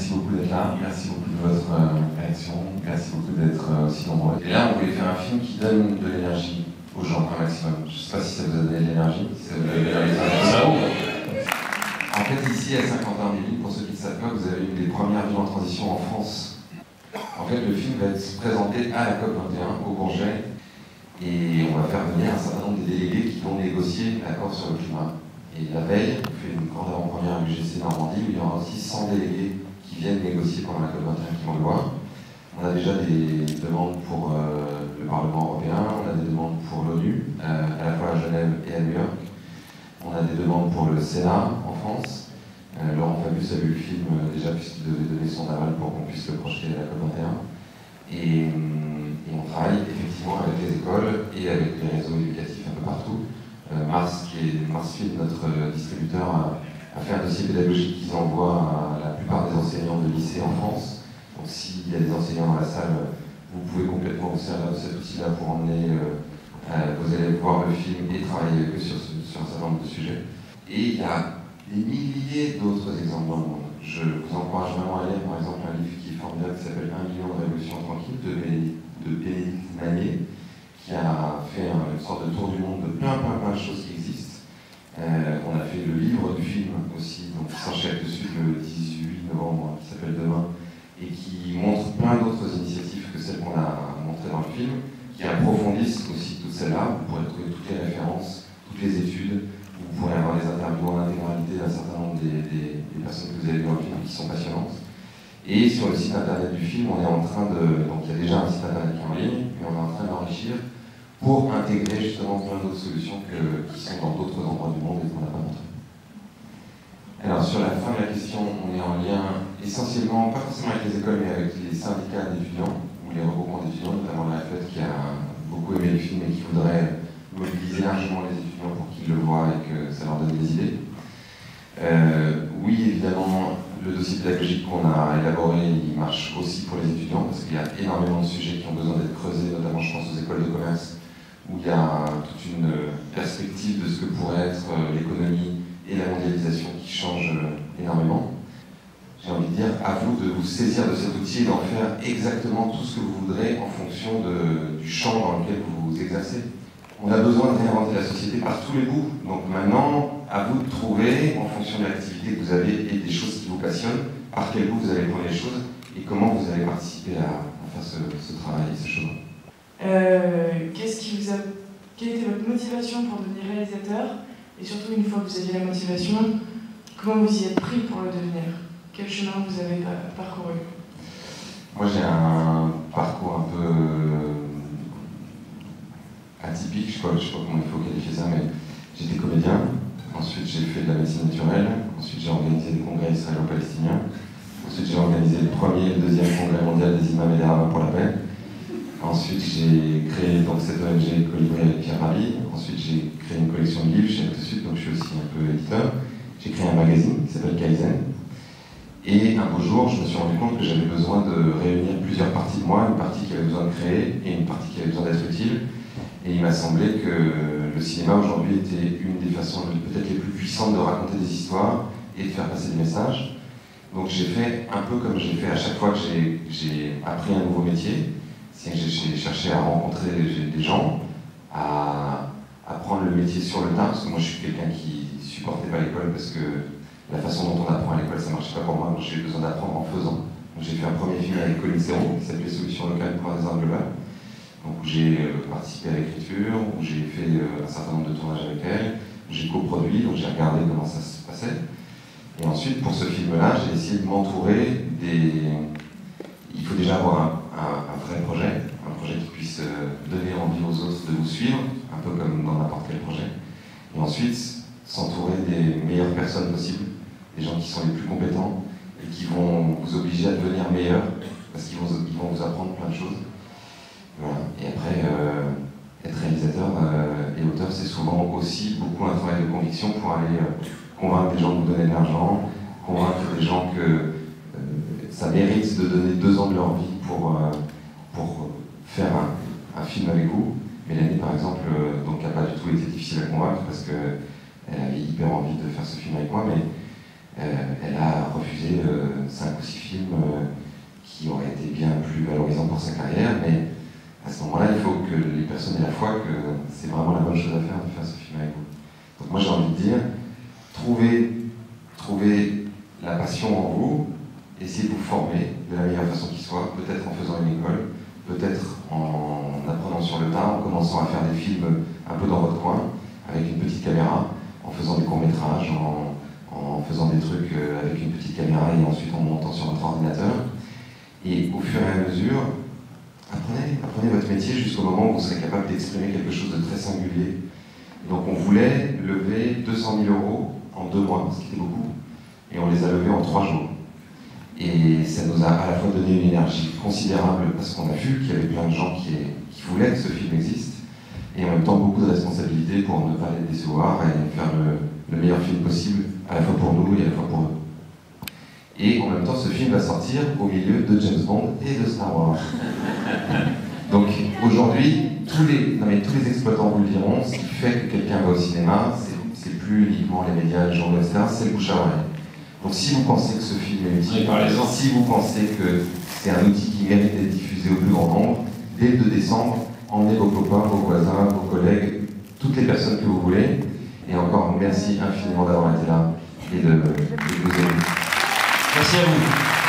merci beaucoup d'être là, merci beaucoup de votre réaction, merci beaucoup d'être aussi nombreux. Et là, on voulait faire un film qui donne de l'énergie aux gens un maximum. Je ne sais pas si ça vous a donné de l'énergie, si ça vous a donné ça. En fait, ici à Saint-Quentin-en-Yvelines, pour ceux qui ne savent pas, vous avez une des premières villes en transition en France. En fait, le film va être présenté à la COP21 au Bourget et on va faire venir un certain nombre de délégués qui vont négocier l'accord sur le climat. Et la veille, on fait une grande avant-première à l'UGC Normandie où il y aura aussi 100 délégués qui viennent négocier pendant la COP21 qui vont le voir. On a déjà des demandes pour le Parlement européen, on a des demandes pour l'ONU, à la fois à Genève et à New York. On a des demandes pour le Sénat en France. Laurent Fabius a vu le film déjà puisqu'il devait donner son aval pour qu'on puisse le projeter à la COP21. Et on travaille effectivement avec les écoles et avec les réseaux éducatifs un peu partout. Mars Film, notre distributeur, a fait un dossier pédagogique qu'ils envoient à la plupart des enseignants de lycée en France. Donc s'il y a des enseignants dans la salle, vous pouvez complètement vous servir de cet outil-là pour emmener vos élèves voir le film et travailler avec eux sur un certain nombre de sujets. Et il y a des milliers d'autres exemples dans le monde. Je vous encourage vraiment à lire par exemple un livre qui est formidable qui s'appelle 1 million de révolutions tranquilles de Bénédicte Maillet, qui a fait une sorte de tour du monde de plein de choses qui existent. On a fait le livre du film aussi, donc qui s'enchaîne dessus le 18 novembre, qui s'appelle Demain, et qui montre plein d'autres initiatives que celles qu'on a montrées dans le film, qui approfondissent aussi toutes celles-là. Vous pourrez trouver toutes les références, toutes les études, vous pourrez avoir les interviews en intégralité d'un certain nombre des personnes que vous avez vues dans le film qui sont passionnantes. Et sur le site internet du film, on est en train de... Donc il y a déjà un site internet qui est en ligne, mais on est en train d'enrichir pour intégrer justement plein d'autres solutions qui sont dans d'autres endroits du monde et qu'on n'a pas montré. Alors sur la fin de la question, on est en lien essentiellement, pas forcément avec les écoles, mais avec les syndicats d'étudiants, ou les regroupements d'étudiants, notamment la FED qui a beaucoup aimé le film et qui voudrait mobiliser largement les étudiants pour qu'ils le voient et que ça leur donne des idées. Oui, évidemment, le dossier pédagogique qu'on a élaboré, il marche aussi pour les étudiants, parce qu'il y a énormément de sujets qui ont besoin d'être creusés, notamment je pense aux écoles de commerce, où il y a toute une perspective de ce que pourrait être l'économie et la mondialisation qui changent énormément. J'ai envie de dire, à vous de vous saisir de cet outil et d'en faire exactement tout ce que vous voudrez en fonction du champ dans lequel vous vous exercez. On a besoin de réinventer la société par tous les bouts. Donc maintenant, à vous de trouver, en fonction de l'activité que vous avez et des choses qui vous passionnent, par quel bout vous allez prendre les choses et comment vous allez participer à faire ce travail et ce chemin. Quelle était votre motivation pour devenir réalisateur? Et surtout, une fois que vous aviez la motivation, comment vous y êtes pris pour le devenir? Quel chemin vous avez parcouru? Moi, j'ai un parcours un peu atypique, je sais pas comment il faut qualifier ça, mais j'étais comédien, ensuite j'ai fait de la médecine naturelle, ensuite j'ai organisé des congrès israélo-palestiniens, ensuite j'ai organisé le premier et le deuxième congrès mondial des imams et des rabbins pour la paix, ensuite j'ai créé donc cette ONG Colibri avec Pierre Rabhi, ensuite j'ai créé une collection de livres chez Actes Sud, donc je suis aussi un peu éditeur, j'ai créé un magazine qui s'appelle Kaizen, et un beau jour je me suis rendu compte que j'avais besoin de réunir plusieurs parties de moi, une partie qui avait besoin de créer et une partie qui avait besoin d'être utile. Et il m'a semblé que le cinéma aujourd'hui était une des façons peut-être les plus puissantes de raconter des histoires et de faire passer des messages. Donc j'ai fait un peu comme j'ai fait à chaque fois que j'ai appris un nouveau métier, c'est que j'ai cherché à rencontrer des gens, à apprendre le métier sur le tas, parce que moi je suis quelqu'un qui supportait pas l'école parce que la façon dont on apprend à l'école ça marchait pas pour moi, donc j'ai eu besoin d'apprendre en faisant. Donc j'ai fait un premier film avec Colline Serrault qui s'appelait Solutions locales pour un désordre global. Donc, où j'ai participé à l'écriture, où j'ai fait un certain nombre de tournages avec elle, où j'ai coproduit, donc j'ai regardé comment ça se passait. Et ensuite, pour ce film-là, j'ai essayé de m'entourer des... Il faut déjà avoir un vrai projet, un projet qui puisse donner envie aux autres de vous suivre, un peu comme dans n'importe quel projet. Et ensuite, s'entourer des meilleures personnes possibles, des gens qui sont les plus compétents et qui vont vous obliger à devenir meilleur, parce qu'ils vont vous apprendre plein de choses. Voilà. Et après, être réalisateur et auteur, c'est souvent aussi beaucoup un travail de conviction pour aller convaincre des gens de vous donner de l'argent, convaincre des gens que ça mérite de donner 2 ans de leur vie pour faire un film avec vous. Mélanie, par exemple, donc n'a pas du tout été difficile à convaincre parce qu'elle avait hyper envie de faire ce film avec moi, mais elle a refusé 5 ou 6 films qui auraient été bien plus valorisants pour sa carrière, mais à ce moment-là, il faut que les personnes aient la foi que c'est vraiment la bonne chose à faire de faire ce film avec vous. Donc moi j'ai envie de dire, trouvez la passion en vous, essayez de vous former de la meilleure façon qui soit, peut-être en faisant une école, peut-être en apprenant sur le tas, en commençant à faire des films un peu dans votre coin, avec une petite caméra, en faisant des courts-métrages, en faisant des trucs avec une petite caméra et ensuite en montant sur votre ordinateur. Et au fur et à mesure, apprenez votre métier jusqu'au moment où vous serez capable d'exprimer quelque chose de très singulier. Et donc on voulait lever 200 000 € en 2 mois, ce qui était beaucoup, et on les a levés en 3 jours. Et ça nous a à la fois donné une énergie considérable parce qu'on a vu qu'il y avait plein de gens qui voulaient que ce film existe, et en même temps beaucoup de responsabilités pour ne pas les décevoir et faire le meilleur film possible, à la fois pour nous et à la fois pour eux. Et en même temps, ce film va sortir au milieu de James Bond et de Star Wars. Donc aujourd'hui, tous les exploitants vous le diront, ce qui fait que quelqu'un va au cinéma, c'est plus uniquement les médias, les journaux, etc., c'est le bouche à oreille. Donc si vous pensez que ce film est utile, si vous pensez que c'est un outil qui mérite d'être diffusé au plus grand nombre, dès le 2 décembre, emmenez vos copains, vos voisins, vos collègues, toutes les personnes que vous voulez. Et encore merci infiniment d'avoir été là et de vous aider. Merci à vous.